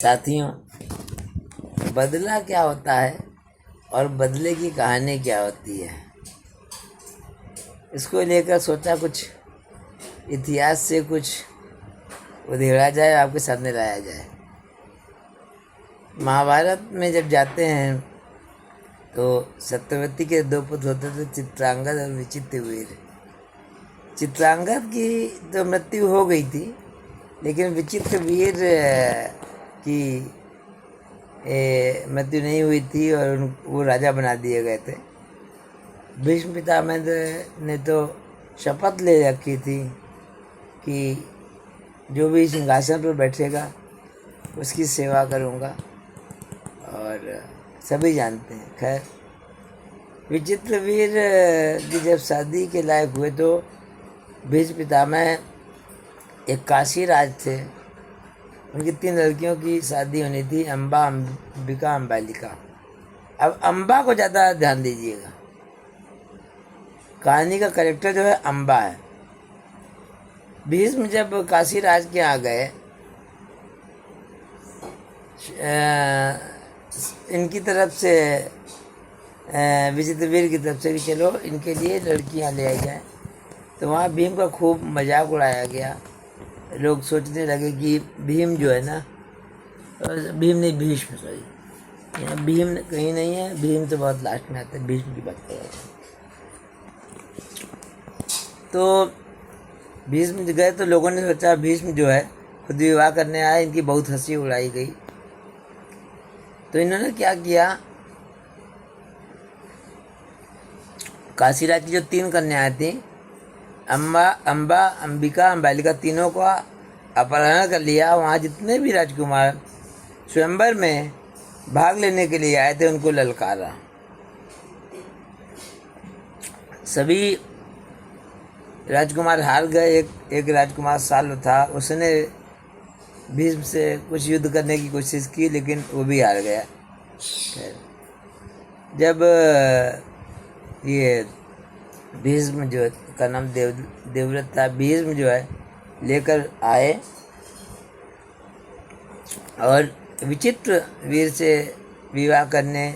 साथियों, बदला क्या होता है और बदले की कहानी क्या होती है, इसको लेकर सोचा कुछ इतिहास से कुछ उधेड़ा जाए, आपके सामने लाया जाए। महाभारत में जब जाते हैं तो सत्यवती के दो पुत्र होते थे, चित्रांगद और विचित्रवीर। चित्रांगद की तो मृत्यु हो गई थी, लेकिन विचित्रवीर की मृत्यु नहीं हुई थी और वो राजा बना दिए गए थे। भीष्म पितामह ने तो शपथ ले रखी थी कि जो भी सिंहासन पर बैठेगा उसकी सेवा करूँगा, और सभी जानते हैं। खैर, विचित्रवीर की जब शादी के लायक हुए तो भीष्म पितामह एक काशी राज थे, उनकी 3 लड़कियों की शादी होनी थी, अम्बा, अंबिका, अंबालिका। अब अम्बा को ज़्यादा ध्यान दीजिएगा, कहानी का कैरेक्टर जो है अम्बा है। भीष्म जब काशी राज के आ गए, इनकी तरफ से विचित्रवीर की तरफ से कि चलो इनके लिए लड़कियां ले आई जाए, तो वहाँ भीम का खूब मजाक उड़ाया गया। लोग सोचने लगे कि भीम जो है ना, भीम नहीं, भीष्म, सॉरी, यहाँ भीम कहीं नहीं है, भीम तो बहुत लास्ट में आता है, भीष्म की बात कर रहा था। तो भीष्म गए तो लोगों ने सोचा भीष्म जो है खुद विवाह करने आए, इनकी बहुत हंसी उड़ाई गई। तो इन्होंने क्या किया, काशीराज की जो 3 कन्याएं थी, अम्बा, अंबिका, अंबालिका, तीनों का अपहरण कर लिया। वहाँ जितने भी राजकुमार स्वयंवर में भाग लेने के लिए आए थे उनको ललकारा। सभी राजकुमार हार गए। एक राजकुमार साल था, उसने भीष्म से कुछ युद्ध करने की कोशिश की, लेकिन वो भी हार गया। जब ये भीष्म जो का नाम देवव्रत था, भीष्म जो है लेकर आए और विचित्र वीर से विवाह करने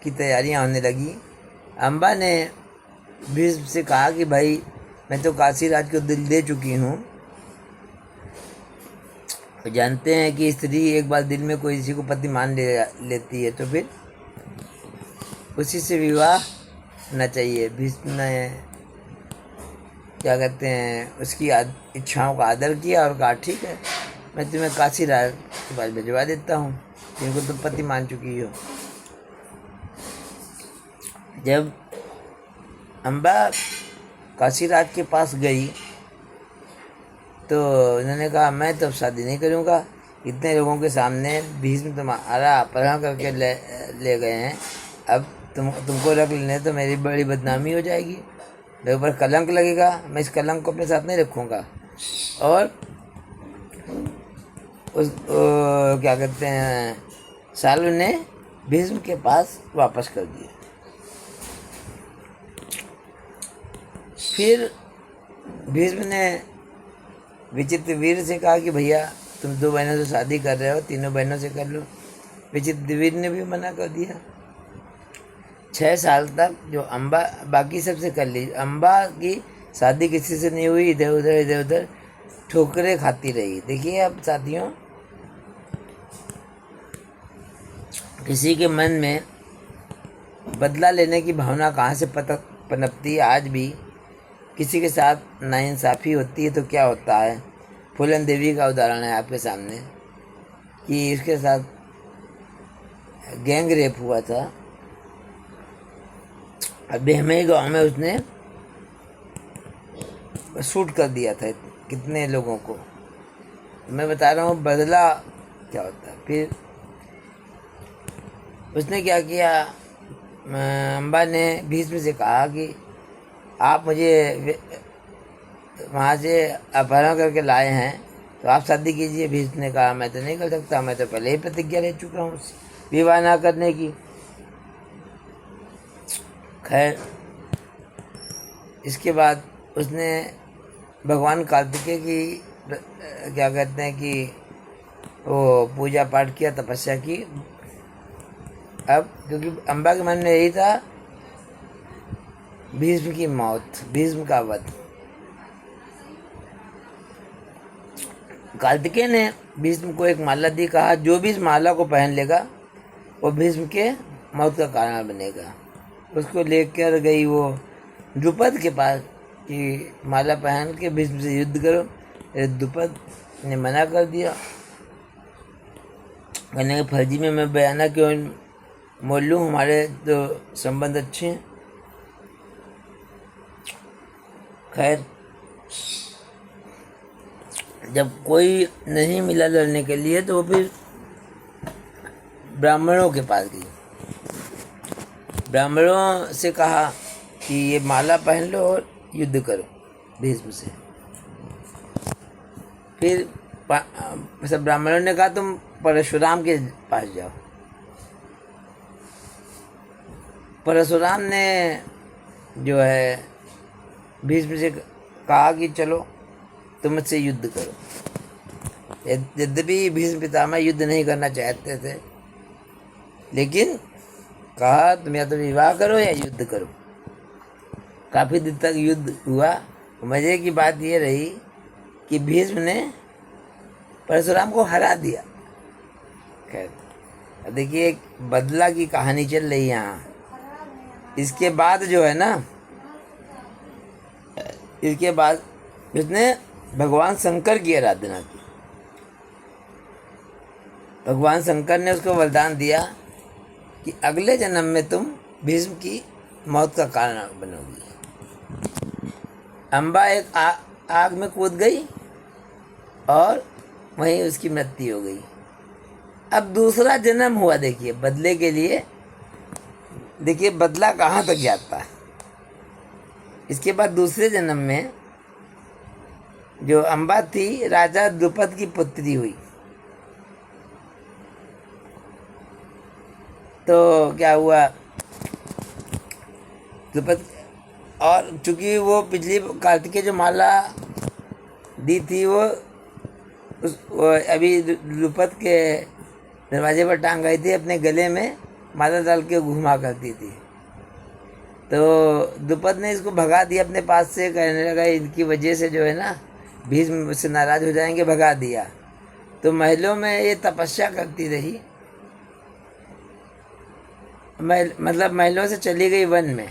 की तैयारियां होने लगी। अम्बा ने भीष्म से कहा कि भाई, मैं तो काशी राज को दिल दे चुकी हूँ। जानते हैं कि स्त्री एक बार दिल में कोई किसी को पति मान लेती है तो फिर उसी से विवाह होना चाहिए। भीष्म ने क्या कहते हैं, उसकी इच्छाओं का आदर किया और कहा ठीक है, मैं तुम्हें काशी राज के पास भिजवा देता हूँ, जिनको तुम पति मान चुकी हो। जब अम्बा काशी राज के पास गई तो उन्होंने कहा मैं तो शादी नहीं करूँगा, इतने लोगों के सामने भीष्म तुम्हारा अपहरण करके ले गए हैं, अब तुमको रख लेने तो मेरी बड़ी बदनामी हो जाएगी, मेरे ऊपर कलंक लगेगा, मैं इस कलंक को अपने साथ नहीं रखूँगा। और क्या कहते हैं, सालू ने भीष्म के पास वापस कर दिया। फिर भीष्म ने विचित्रवीर से कहा कि भैया, तुम 2 बहनों से शादी कर रहे हो, 3 बहनों से कर लो। विचित्रवीर ने भी मना कर दिया। 6 साल तक जो अम्बा बाकी सबसे कर ली, अम्बा की शादी किसी से नहीं हुई, इधर उधर ठोकरें खाती रही। देखिए अब साथियों, किसी के मन में बदला लेने की भावना कहाँ से पनपती है। आज भी किसी के साथ नाइंसाफ़ी होती है तो क्या होता है। फूलन देवी का उदाहरण है आपके सामने कि इसके साथ गैंग रेप हुआ था। बेहमई गांव में उसने शूट कर दिया था कितने लोगों को। मैं बता रहा हूँ बदला क्या होता है। फिर उसने क्या किया, अम्बा ने भीष्म से कहा कि आप मुझे वहाँ से अपहरण करके लाए हैं तो आप शादी कीजिए। भीष्म ने कहा मैं तो नहीं कर सकता, मैं तो पहले ही प्रतिज्ञा ले चुका हूँ विवाह ना करने की। खैर, इसके बाद उसने भगवान कार्तिकेय की क्या कहते हैं कि वो पूजा पाठ किया, तपस्या की। अब क्योंकि अम्बा के मन में यही था भीष्म की मौत, भीष्म का वध। कार्तिकेय ने भीष्म को एक माला दी, कहा जो भी इस माला को पहन लेगा वो भीष्म के मौत का कारण बनेगा। उसको लेकर गई वो द्रुपद के पास कि माला पहन के भीष्म से युद्ध करो। द्रुपद ने मना कर दिया, कहने के फर्जी में मैं बयाना क्यों मोल लूँ, हमारे तो संबंध अच्छे हैं। खैर, जब कोई नहीं मिला लड़ने के लिए तो वो फिर ब्राह्मणों के पास गई। ब्राह्मणों से कहा कि ये माला पहन लो और युद्ध करो भीष्म से। फिर सब ब्राह्मणों ने कहा तुम परशुराम के पास जाओ। परशुराम ने जो है भीष्म से कहा कि चलो तुम मुझसे युद्ध करो। यद्यपि भीष्म पितामह युद्ध नहीं करना चाहते थे, लेकिन कहा तुम या तो विवाह करो या युद्ध करो। काफ़ी दिन तक युद्ध हुआ। मज़े की बात ये रही कि भीष्म ने परशुराम को हरा दिया। खैर, देखिए एक बदला की कहानी चल रही है यहाँ। इसके बाद जो है ना, इसके बाद उसने भगवान शंकर की आराधना की। भगवान शंकर ने उसको वरदान दिया कि अगले जन्म में तुम भीष्म की मौत का कारण बनोगी। अम्बा एक आग में कूद गई और वहीं उसकी मृत्यु हो गई। अब दूसरा जन्म हुआ, देखिए बदले के लिए, देखिए बदला कहाँ तक जाता है। इसके बाद दूसरे जन्म में जो अम्बा थी राजा द्रुपद की पुत्री हुई। तो क्या हुआ, द्रुपद, और चूंकि वो पिछली कार्तिकेय जो माला दी थी वो अभी द्रुपद के दरवाजे पर टांग गई थी, अपने गले में माला डाल के घुमा करती थी। तो द्रुपद ने इसको भगा दिया अपने पास से, कहने लगा इनकी वजह से जो है ना भीष्म मुझसे नाराज हो जाएंगे, भगा दिया। तो महलों में ये तपस्या करती रही, मतलब महलों से चली गई वन में,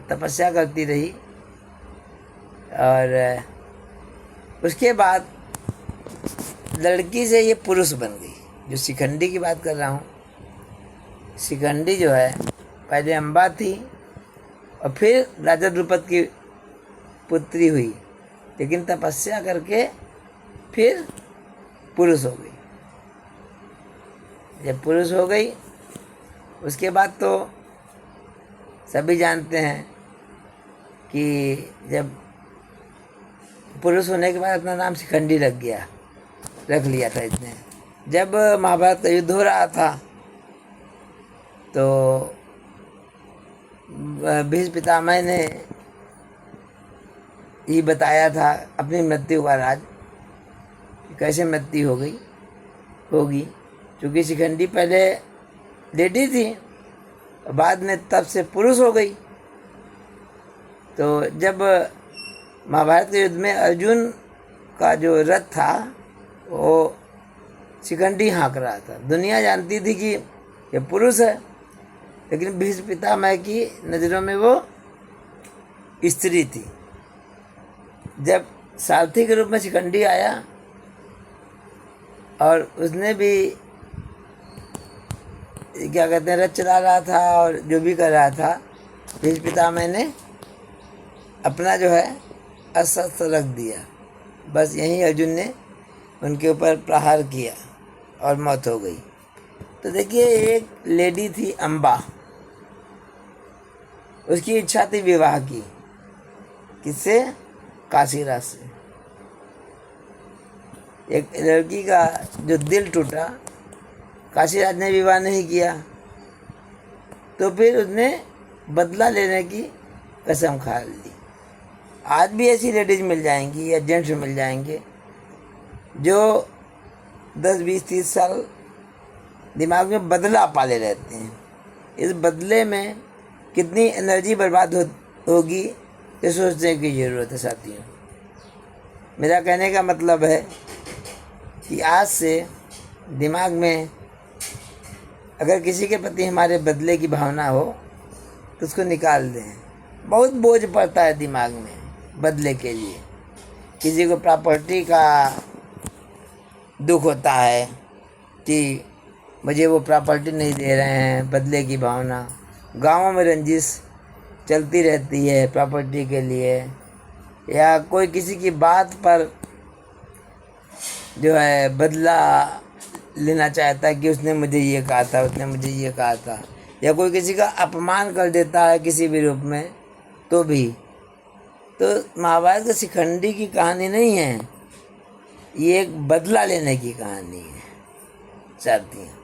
तपस्या करती रही। और उसके बाद लड़की से ये पुरुष बन गई। जो शिखंडी की बात कर रहा हूँ, शिखंडी जो है पहले अम्बा थी और फिर राजा द्रुपद की पुत्री हुई, लेकिन तपस्या करके फिर पुरुष हो गई। जब पुरुष हो गई उसके बाद तो सभी जानते हैं कि जब पुरुष होने के बाद अपना नाम शिखंडी रख लिया था इसने। जब महाभारत का युद्ध हो रहा था तो भीष्म पितामह ने ये बताया था अपनी मृत्यु का राज, कैसे मृत्यु होगी। क्योंकि शिखंडी पहले लेडी थी, बाद में तब से पुरुष हो गई। तो जब महाभारत के युद्ध में अर्जुन का जो रथ था वो शिखंडी हाँक रहा था। दुनिया जानती थी कि ये पुरुष है, लेकिन भीष्म पितामह की नज़रों में वो स्त्री थी। जब सारथी के रूप में शिखंडी आया और उसने भी क्या कहते हैं रथ चला रहा था और जो भी कर रहा था, भीष्म पितामह ने अपना जो है अस्त्र रख दिया। बस यहीं अर्जुन ने उनके ऊपर प्रहार किया और मौत हो गई। तो देखिए एक लेडी थी अम्बा, उसकी इच्छा थी विवाह की, किससे? काशीराज से। एक लड़की का जो दिल टूटा, काशीराज ने विवाह नहीं किया, तो फिर उसने बदला लेने की कसम खा ली। आज भी ऐसी लेडीज मिल जाएंगी या जेंट्स मिल जाएंगे जो 10, 20, 30 साल दिमाग में बदला पाले रहते हैं। इस बदले में कितनी एनर्जी बर्बाद होगी ये सोचने की ज़रूरत है साथियों। मेरा कहने का मतलब है कि आज से दिमाग में अगर किसी के प्रति हमारे बदले की भावना हो तो उसको निकाल दें। बहुत बोझ पड़ता है दिमाग में बदले के लिए। किसी को प्रॉपर्टी का दुख होता है कि मुझे वो प्रॉपर्टी नहीं दे रहे हैं, बदले की भावना। गाँवों में रंजिश चलती रहती है प्रॉपर्टी के लिए, या कोई किसी की बात पर जो है बदला लेना चाहता है कि उसने मुझे ये कहा था, उसने मुझे ये कहा था, या कोई किसी का अपमान कर देता है किसी भी रूप में तो भी। तो महाभारत के शिखंडी की कहानी नहीं है, ये एक बदला लेने की कहानी है साथियों।